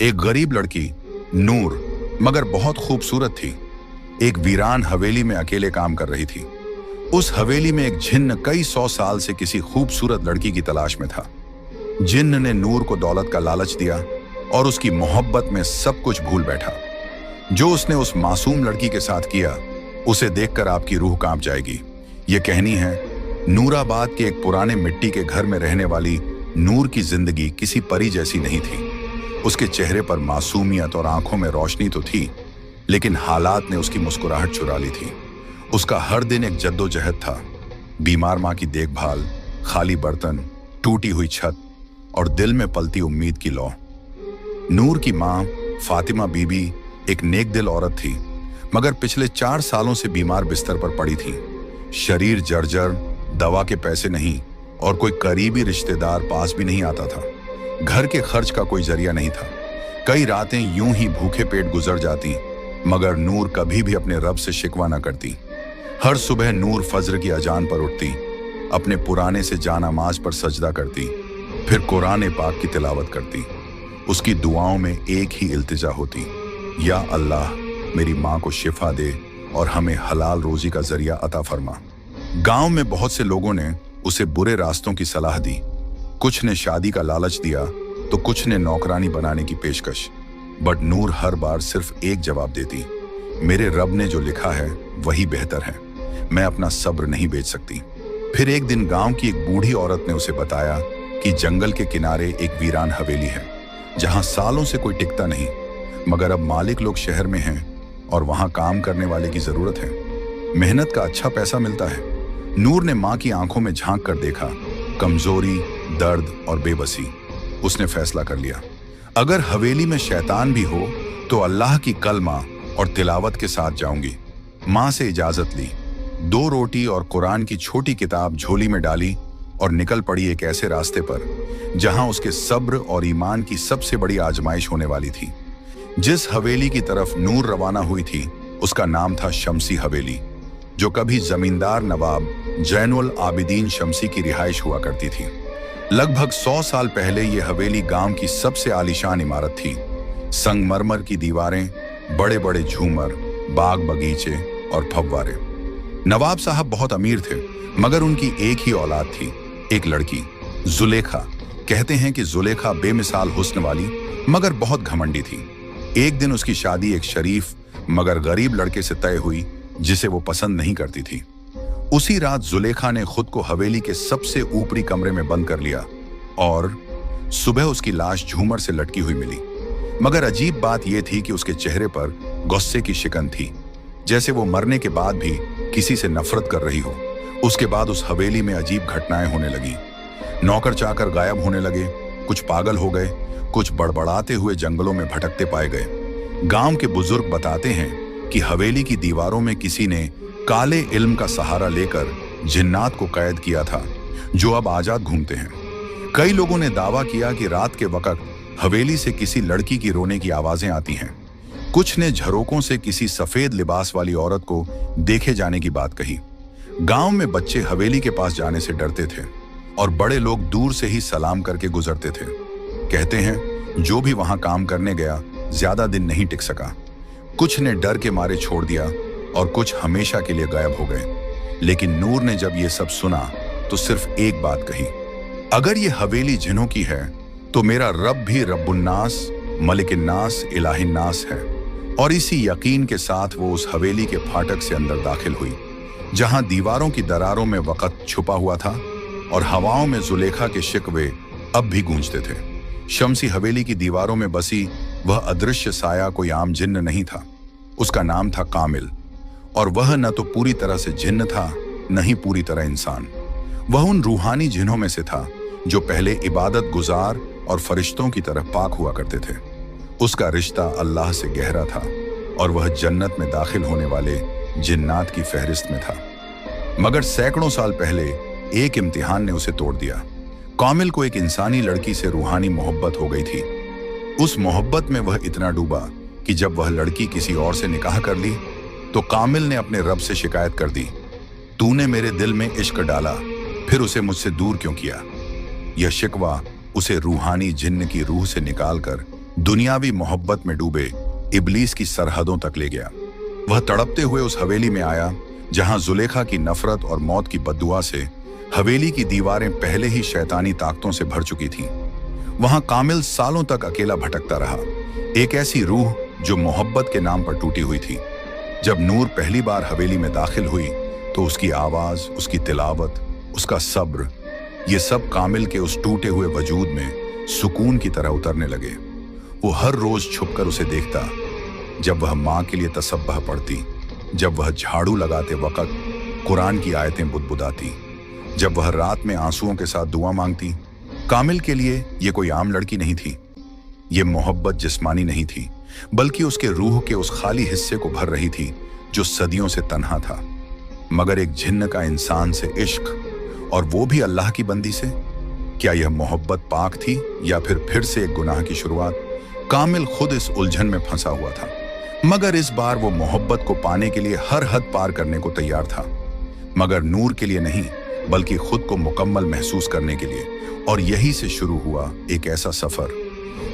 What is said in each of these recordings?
एक गरीब लड़की नूर, मगर बहुत खूबसूरत थी, एक वीरान हवेली में अकेले काम कर रही थी। उस हवेली में एक जिन्न कई 100 साल से किसी खूबसूरत लड़की की तलाश में था। जिन्न ने नूर को दौलत का लालच दिया और उसकी मोहब्बत में सब कुछ भूल बैठा। जो उसने उस मासूम लड़की के साथ किया, उसे देखकर आपकी रूह कांप जाएगी। ये कहानी है नूराबाद के एक पुराने मिट्टी के घर में रहने वाली नूर की जिंदगी किसी परी जैसी नहीं थी। उसके चेहरे पर मासूमियत और आंखों में रोशनी तो थी, लेकिन हालात ने उसकी मुस्कुराहट चुरा ली थी। उसका हर दिन एक जद्दोजहद था। बीमार माँ की देखभाल, खाली बर्तन, टूटी हुई छत और दिल में पलती उम्मीद की लौ। नूर की माँ फातिमा बीबी एक नेक दिल औरत थी, मगर पिछले 4 सालों से बीमार बिस्तर पर पड़ी थी। शरीर जर्जर, दवा के पैसे नहीं और कोई करीबी रिश्तेदार पास भी नहीं आता था। घर के खर्च का कोई जरिया नहीं था। कई रातें यूं ही भूखे पेट गुजर जाती, मगर नूर कभी भी अपने रब से शिकवा न करती। हर सुबह नूर फज्र की अजान पर उठती, अपने पुराने से जानामाज पर सजदा करती, फिर कुरान पाक की तिलावत करती। उसकी दुआओं में एक ही इल्तिजा होती, या अल्लाह मेरी माँ को शिफा दे और हमें हलाल रोजी का जरिया अता फरमा। गांव में बहुत से लोगों ने उसे बुरे रास्तों की सलाह दी। कुछ ने शादी का लालच दिया तो कुछ ने नौकरानी बनाने की पेशकश। बट नूर हर बार सिर्फ एक जवाब देती, मेरे रब ने जो लिखा है वही बेहतर है, मैं अपना सब्र नहीं बेच सकती। फिर एक दिन गांव की एक बूढ़ी औरत ने उसे बताया कि जंगल के किनारे एक वीरान हवेली है, जहां सालों से कोई टिकता नहीं, मगर अब मालिक लोग शहर में हैं और वहां काम करने वाले की जरूरत है। मेहनत का अच्छा पैसा मिलता है। नूर ने माँ की आंखों में झांक कर देखा, कमजोरी, दर्द और बेबसी। उसने फैसला कर लिया, अगर हवेली में शैतान भी हो तो अल्लाह की कलमा और तिलावत के साथ जाऊंगी। माँ से इजाजत ली, 2 रोटी और कुरान की छोटी किताब झोली में डाली और निकल पड़ी एक ऐसे रास्ते पर जहां उसके सब्र और ईमान की सबसे बड़ी आजमाइश होने वाली थी। जिस हवेली की तरफ नूर रवाना हुई थी, उसका नाम था शमसी हवेली, जो कभी जमींदार नवाब जैनुल आबिदीन शमसी की रिहाइश हुआ करती थी। लगभग 100 साल पहले यह हवेली गांव की सबसे आलीशान इमारत थी। संगमरमर की दीवारें, बड़े बड़े झूमर, बाग बगीचे और फव्वारे। नवाब साहब बहुत अमीर थे, मगर उनकी एक ही औलाद थी, एक लड़की, जुलेखा। कहते हैं कि जुलेखा बेमिसाल हुस्न वाली मगर बहुत घमंडी थी। एक दिन उसकी शादी एक शरीफ मगर गरीब लड़के से तय हुई, जिसे वो पसंद नहीं करती थी। उसी रात जुलेखा ने खुद को हवेली के सबसे ऊपरी कमरे में बंद कर लिया और सुबह उसकी लाश झूमर से लटकी हुई मिली। मगर अजीब बात यह थी कि उसके चेहरे पर गुस्से की शिकन थी, जैसे वो मरने के बाद भी किसी से नफरत कर रही हो। उसके बाद उस हवेली में अजीब घटनाएं होने लगी। नौकर चाकर गायब होने लगे, कुछ पागल हो गए, कुछ बड़बड़ाते हुए जंगलों में भटकते पाए गए। गांव के बुजुर्ग बताते हैं कि हवेली की दीवारों में किसी ने काले इल्म का सहारा लेकर जिन्नात को कैद किया था, जो अब आजाद घूमते हैं। कई लोगों ने दावा किया कि रात के वक्त हवेली से किसी लड़की की रोने की आवाजें आती हैं। कुछ ने झरोकों से किसी सफेद लिबास वाली औरत को देखे जाने की बात कही। गांव में बच्चे हवेली के पास जाने से डरते थे और बड़े लोग दूर से ही सलाम करके गुजरते थे। कहते हैं जो भी वहां काम करने गया ज्यादा दिन नहीं टिक सका। कुछ ने डर के मारे छोड़ दिया और कुछ हमेशा के लिए गायब हो गए। लेकिन नूर ने जब ये सब सुना तो सिर्फ एक बात कही, अगर ये हवेली जिन्हों की है तो मेरा रब भी रब्बुन्नास, मलिकिन्नास, इलाहिन्नास है। और इसी यकीन के साथ वो उस हवेली के फाटक से अंदर दाखिल हुई, जहां दीवारों की दरारों में वक़्त छुपा हुआ था और हवाओं में जुलेखा के शिकवे अब भी गूंजते थे। शमसी हवेली की दीवारों में बसी वह अदृश्य साया कोई आम जिन्न नहीं था। उसका नाम था कामिल, और वह न तो पूरी तरह से जिन्न था, न ही पूरी तरह इंसान। वह उन रूहानी जिन्हों में से था जो पहले इबादत गुजार और फरिश्तों की तरह पाक हुआ करते थे। उसका रिश्ता अल्लाह से गहरा था और वह जन्नत में दाखिल होने वाले जिन्नात की फहरिस्त में था। मगर सैकड़ों साल पहले एक इम्तिहान ने उसे तोड़ दिया। कामिल को एक इंसानी लड़की से रूहानी मोहब्बत हो गई थी। उस मोहब्बत में वह इतना डूबा कि जब वह लड़की किसी और से निकाह कर ली तो कामिल ने अपने रब से शिकायत कर दी, तूने मेरे दिल में इश्क डाला, फिर उसे मुझसे दूर क्यों किया। यह शिकवा उसे रूहानी जिन्न की रूह से निकालकर दुनियावी मोहब्बत में डूबे इब्लीस की सरहदों तक ले गया। वह तड़पते हुए उस हवेली में आया जहां जुलेखा की नफरत और मौत की बद्दुआ से हवेली की दीवारें पहले ही शैतानी ताकतों से भर चुकी थीं। वहां कामिल सालों तक अकेला भटकता रहा, एक ऐसी रूह जो मोहब्बत के नाम पर टूटी हुई थी। जब नूर पहली बार हवेली में दाखिल हुई तो उसकी आवाज, उसकी तिलावत, उसका सब्र, ये सब कामिल के उस टूटे हुए वजूद में सुकून की तरह उतरने लगे। वो हर रोज छुपकर उसे देखता, जब वह माँ के लिए तसब्बह पढ़ती, जब वह झाड़ू लगाते वक्त कुरान की आयतें बुदबुदाती, जब वह रात में आंसुओं के साथ दुआ मांगती। कामिल के लिए ये कोई आम लड़की नहीं थी। ये मोहब्बत जिस्मानी नहीं थी, बल्कि उसके रूह के उस खाली हिस्से को भर रही थी जो सदियों से तन्हा था। मगर एक जिन्न का इंसान से इश्क, और वो भी अल्लाह की बंदी से। क्या यह मोहब्बत पाक थी या फिर से एक गुनाह की शुरुआत? कामिल खुद इस उलझन में फंसा हुआ था, मगर इस बार वो मोहब्बत को पाने के लिए हर हद पार करने को तैयार था। मगर नूर के लिए नहीं, बल्कि खुद को मुकम्मल महसूस करने के लिए। और यही से शुरू हुआ एक ऐसा सफर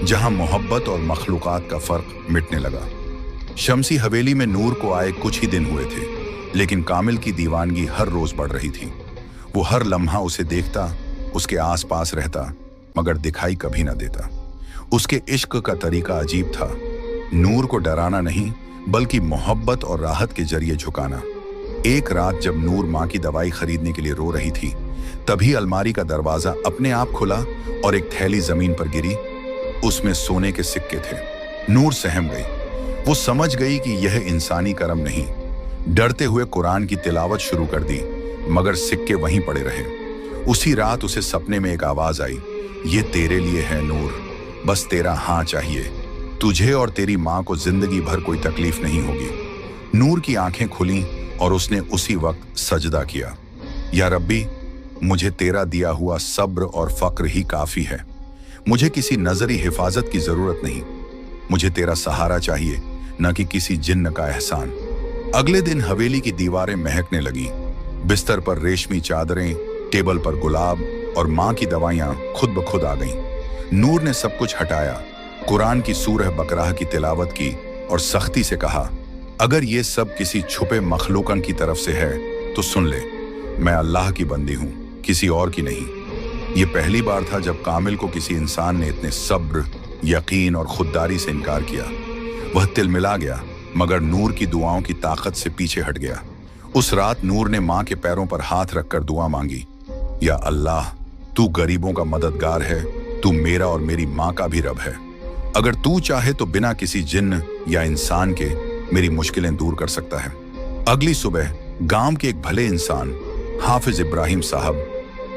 जहां मोहब्बत और मखलूकात का फर्क मिटने लगा। शमसी हवेली में नूर को आए कुछ ही दिन हुए थे, लेकिन कामिल की दीवानगी हर रोज बढ़ रही थी। वो हर लम्हा उसे देखता, उसके आसपास रहता, मगर दिखाई कभी ना देता। उसके इश्क का तरीका अजीब था, नूर को डराना नहीं, बल्कि मोहब्बत और राहत के जरिए झुकाना। एक रात जब नूर माँ की दवाई खरीदने के लिए रो रही थी, तभी अलमारी का दरवाजा अपने आप खुला और एक थैली जमीन पर गिरी। उसमें सोने के सिक्के थे। नूर सहम गई। वो समझ गई कि यह इंसानी करम नहीं। डरते हुए कुरान की तिलावत शुरू कर दी, मगर सिक्के वहीं पड़े रहे। उसी रात उसे सपने में एक आवाज आई, ये तेरे लिए है नूर, बस तेरा हाँ चाहिए। तुझे और तेरी माँ को जिंदगी भर कोई तकलीफ नहीं होगी। नूर की आंखें खुलीं और उसने उसी वक्त सजदा किया। या रब्बी, मुझे तेरा दिया हुआ सब्र और फक्र ही काफी है। मुझे किसी नजरी हिफाजत की जरूरत नहीं। मुझे तेरा सहारा चाहिए, न कि किसी जिन्न का एहसान। अगले दिन हवेली की दीवारें महकने लगी। बिस्तर पर रेशमी चादरें, टेबल पर गुलाब और माँ की दवाइयाँ खुद ब खुद आ गईं। नूर ने सब कुछ हटाया, कुरान की सूरह बकराह की तिलावत की और सख्ती से कहा, अगर ये सब किसी छुपे मखलूकन की तरफ से है तो सुन ले, मैं अल्लाह की बंदी हूँ, किसी और की नहीं। ये पहली बार था जब कामिल को किसी इंसान ने इतने सब्र, यकीन और खुददारी से इनकार किया। वह तिलमिला गया, मगर नूर की दुआओं की ताकत से पीछे हट गया। उस रात नूर ने माँ के पैरों पर हाथ रखकर दुआ मांगी, या अल्लाह, तू गरीबों का मददगार है, तू मेरा और मेरी माँ का भी रब है। अगर तू चाहे तो बिना किसी जिन्न या इंसान के मेरी मुश्किलें दूर कर सकता है। अगली सुबह गांव के एक भले इंसान हाफिज इब्राहिम साहब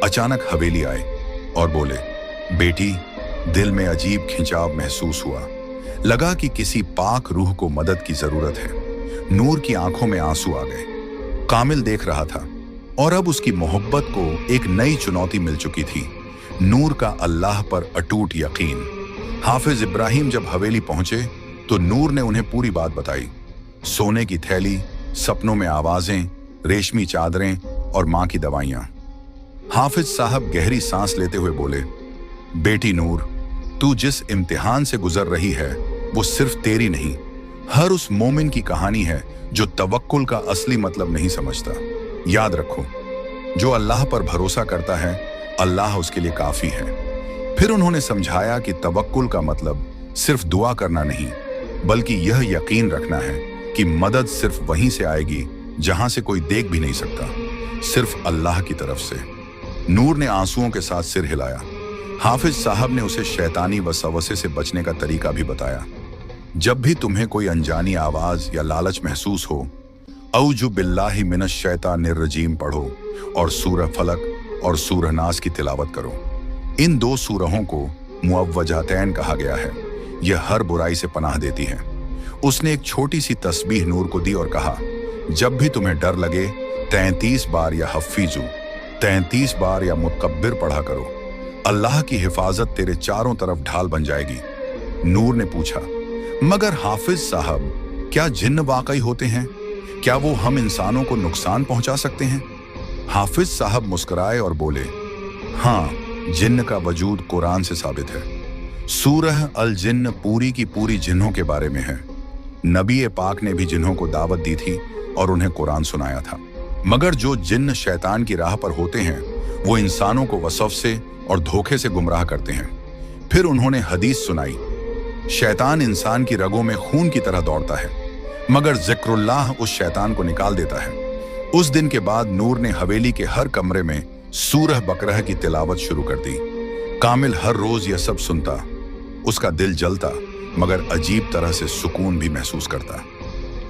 अचानक हवेली आए और बोले, बेटी, दिल में अजीब खिंचाव महसूस हुआ। लगा कि किसी पाक रूह को मदद की जरूरत है। नूर की आंखों में आंसू आ गए। कामिल देख रहा था और अब उसकी मोहब्बत को एक नई चुनौती मिल चुकी थी, नूर का अल्लाह पर अटूट यकीन। हाफिज इब्राहिम जब हवेली पहुंचे तो नूर ने उन्हें पूरी बात बताई। सोने की थैली, सपनों में आवाजें, रेशमी चादरें और माँ की दवाइयाँ। हाफिज साहब गहरी सांस लेते हुए बोले, बेटी नूर, तू जिस इम्तिहान से गुजर रही है वो सिर्फ तेरी नहीं, हर उस मोमिन की कहानी है जो तवक्कुल का असली मतलब नहीं समझता। याद रखो, जो अल्लाह पर भरोसा करता है, अल्लाह उसके लिए काफी है। फिर उन्होंने समझाया कि तवक्कुल का मतलब सिर्फ दुआ करना नहीं, बल्कि यह यकीन रखना है कि मदद सिर्फ वहीं से आएगी जहां से कोई देख भी नहीं सकता, सिर्फ अल्लाह की तरफ से। नूर ने आंसुओं के साथ सिर हिलाया। हाफिज साहब ने उसे शैतानी वसवसे से बचने का तरीका भी बताया। जब भी तुम्हें कोई अनजानी आवाज या लालच महसूस हो, औजु बिल्लाहि मिनश शैतानिर रजीम पढ़ो और सूरह फलक और सूरह नास की तिलावत करो। इन दो सूरहों को मुअव्वजातैन कहा गया है। यह हर बुराई से पनाह देती है। उसने एक छोटी सी तस्बीह नूर को दी और कहा, जब भी तुम्हें डर लगे 33 बार या हफीजू 33 बार या मुतकब्बिर पढ़ा करो। अल्लाह की हिफाजत तेरे चारों तरफ ढाल बन जाएगी। नूर ने पूछा, मगर हाफिज साहब, क्या जिन्न वाकई होते हैं? क्या वो हम इंसानों को नुकसान पहुंचा सकते हैं? हाफिज साहब मुस्कुराए और बोले, हाँ, जिन्न का वजूद कुरान से साबित है। सूरह अल जिन्न पूरी की पूरी जिन्हों के बारे में है। नबी पाक ने भी जिन्हों को दावत दी थी और उन्हें कुरान सुनाया था। मगर जो जिन्न शैतान की राह पर होते हैं वो इंसानों को वसवसे और धोखे से गुमराह करते हैं। फिर उन्होंने हदीस सुनाई, शैतान इंसान की रगों में खून की तरह दौड़ता है, मगर जिक्रुल्लाह उस शैतान को निकाल देता है। उस दिन के बाद नूर ने हवेली के हर कमरे में सूरह बकरह की तिलावत शुरू कर दी। कामिल हर रोज यह सब सुनता, उसका दिल जलता, मगर अजीब तरह से सुकून भी महसूस करता।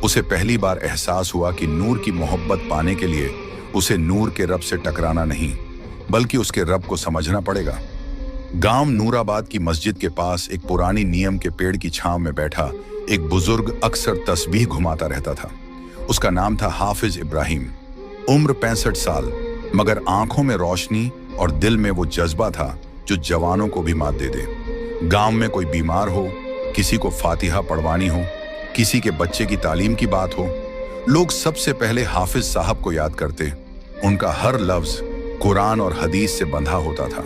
उसे पहली बार एहसास हुआ कि नूर की मोहब्बत पाने के लिए उसे नूर के रब से टकराना नहीं, बल्कि उसके रब को समझना पड़ेगा। गांव नूराबाद की मस्जिद के पास एक पुरानी नीम के पेड़ की छांव में बैठा एक बुजुर्ग अक्सर तस्बीह घुमाता रहता था। उसका नाम था हाफिज इब्राहिम। उम्र 65 साल, मगर आंखों में रोशनी और दिल में वो जज्बा था जो जवानों को भी मात दे दे। गांव में कोई बीमार हो, किसी को फातिहा पढ़वानी हो, किसी के बच्चे की तालीम की बात हो, लोग सबसे पहले हाफिज साहब को याद करते। उनका हर लफ्ज कुरान और हदीस से बंधा होता था।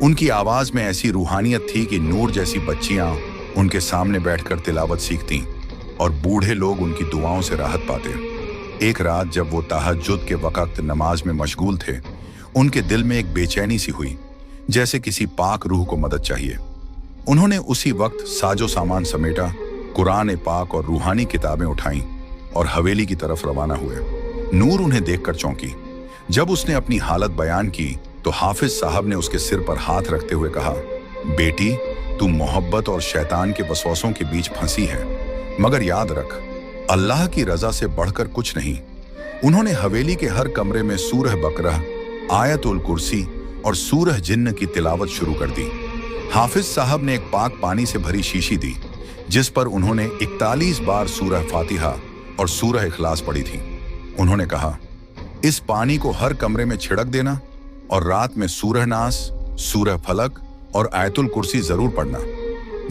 उनकी आवाज में ऐसी रूहानियत थी कि नूर जैसी बच्चियां उनके सामने बैठकर तिलावत सीखती और बूढ़े लोग उनकी दुआओं से राहत पाते। एक रात जब वो तहज्जुद के वक्त नमाज में मशगूल थे, उनके दिल में एक बेचैनी सी हुई, जैसे किसी पाक रूह को मदद चाहिए। उन्होंने उसी वक्त साजो सामान समेटा, कुरान पाक और रूहानी किताबें उठाईं और हवेली की तरफ रवाना हुए। नूर उन्हें देखकर चौंकी। जब उसने अपनी हालत बयान की तो हाफिज साहब ने उसके सिर पर हाथ रखते हुए कहा, बेटी, तू मोहब्बत और शैतान के वसवसों के बीच फंसी है, मगर याद रख, अल्लाह की रजा से बढ़कर कुछ नहीं। उन्होंने हवेली के हर कमरे में सूरह बकरह, आयतुल कुर्सी और सूरह जिन्न की तिलावत शुरू कर दी। हाफिज साहब ने एक पाक पानी से भरी शीशी दी, जिस पर उन्होंने 41 बार सूरह फातिहा और सूरह इखलास पढ़ी थी। उन्होंने कहा, इस पानी को हर कमरे में छिड़क देना और रात में सूरह नास, सूरह फलक और आयतुल कुर्सी जरूर पढ़ना।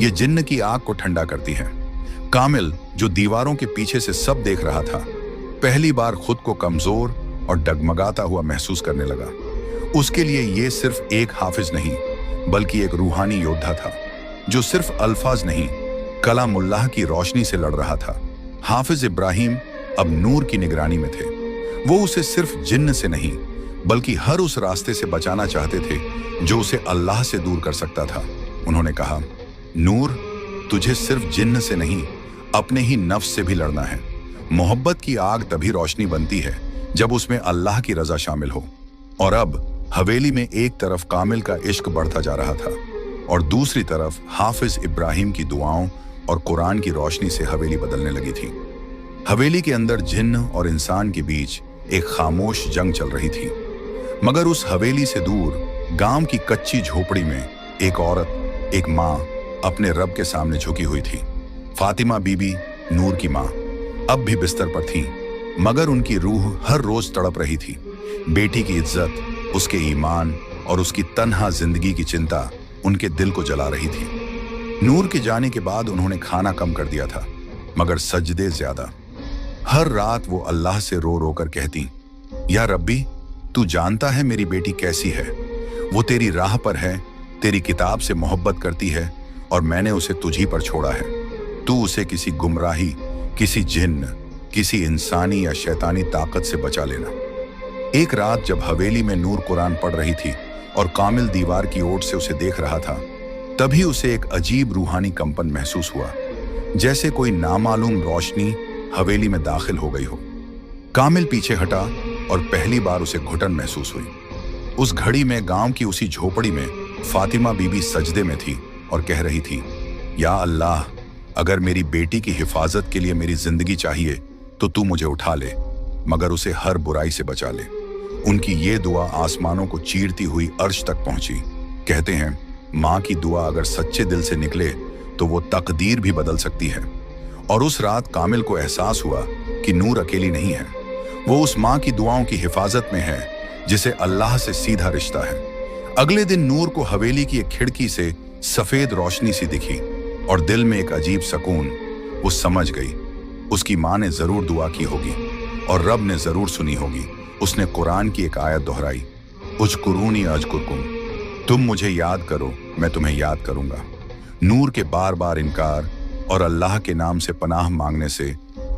ये जिन्न की आग को ठंडा करती है। कामिल, जो दीवारों के पीछे से सब देख रहा था, पहली बार खुद को कमजोर और डगमगाता हुआ महसूस करने लगा। उसके लिए ये सिर्फ एक हाफिज नहीं, बल्कि एक रूहानी योद्धा था, जो सिर्फ अल्फाज नहीं, कलामुल्लाह की रोशनी से लड़ रहा था। हाफिज इब्राहिम अब नूर की निगरानी में थे। वो उसे सिर्फ जिन्न से नहीं, बल्कि हर उस रास्ते से बचाना चाहते थे जो उसे अल्लाह से दूर कर सकता था। उन्होंने कहा, नूर, तुझे सिर्फ जिन्न से नहीं, अपने ही नफ्स से भी लड़ना है। मोहब्बत की आग तभी रोशनी बनती है जब उसमें अल्लाह की रजा शामिल हो। और अब हवेली में एक तरफ कामिल का इश्क बढ़ता जा रहा था और दूसरी तरफ हाफिज इब्राहिम की दुआओं और कुरान की रोशनी से हवेली बदलने लगी थी। हवेली के अंदर जिन्न और इंसान के बीच एक खामोश जंग चल रही थी। मगर उस हवेली से दूर गांव की कच्ची झोपड़ी में एक औरत, एक माँ, अपने रब के सामने झुकी हुई थी। फातिमा बीबी, नूर की माँ, अब भी बिस्तर पर थी, मगर उनकी रूह हर रोज तड़प रही थी। बेटी की इज्जत, उसके ईमान और उसकी तन्हा जिंदगी की चिंता उनके दिल को जला रही थी। नूर के जाने के बाद उन्होंने खाना कम कर दिया था, मगर सजदे ज्यादा। हर रात वो अल्लाह से रो रो कर कहती, या रब्बी, तू जानता है मेरी बेटी कैसी है। वो तेरी राह पर है, तेरी किताब से मोहब्बत करती है और मैंने उसे तुझी पर छोड़ा है। तू उसे किसी गुमराही, किसी जिन्न, किसी इंसानी या शैतानी ताकत से बचा लेना। एक रात जब हवेली में नूर कुरान पढ़ रही थी और कामिल दीवार की ओर से उसे देख रहा था, तभी उसे एक अजीब रूहानी कंपन महसूस हुआ, जैसे कोई नामालूम रोशनी हवेली में दाखिल हो गई हो। कामिल पीछे हटा और पहली बार उसे घुटन महसूस हुई। उस घड़ी में गांव की उसी झोपड़ी में फातिमा बीबी सजदे में थी और कह रही थी, या अल्लाह, अगर मेरी बेटी की हिफाजत के लिए मेरी जिंदगी चाहिए तो तू मुझे उठा ले, मगर उसे हर बुराई से बचा ले। उनकी ये दुआ आसमानों को चीरती हुई अर्श तक पहुंची। कहते हैं, माँ की दुआ अगर सच्चे दिल से निकले तो वो तकदीर भी बदल सकती है। और उस रात कामिल को एहसास हुआ कि नूर अकेली नहीं है। वो उस माँ की दुआओं की हिफाजत में है जिसे अल्लाह से सीधा रिश्ता है। अगले दिन नूर को हवेली की एक खिड़की से सफेद रोशनी सी दिखी और दिल में एक अजीब सुकून। वो समझ गई, उसकी माँ ने जरूर दुआ की होगी और रब ने जरूर सुनी होगी। उसने कुरान की एक आयत दोहराई, उज़कुरूनी अज़कुरकुम, तुम मुझे याद करो, मैं तुम्हें याद करूंगा। नूर के बार बार इनकार और अल्लाह के नाम से पनाह मांगने से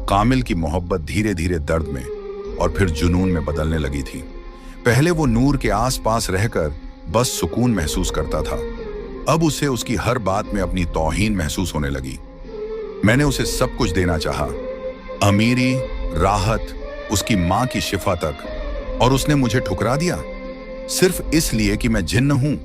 कामिल की मोहब्बत धीरे धीरे दर्द में और फिर जुनून में बदलने लगी थी। पहले वो नूर के आसपास रहकर बस सुकून महसूस करता था, अब उसे उसकी हर बात में अपनी तौहीन महसूस होने लगी। मैंने उसे सब कुछ देना चाहा, अमीरी, राहत, उसकी माँ की शिफा तक, और उसने मुझे ठुकरा दिया सिर्फ इसलिए कि मैं जिन्न हूं।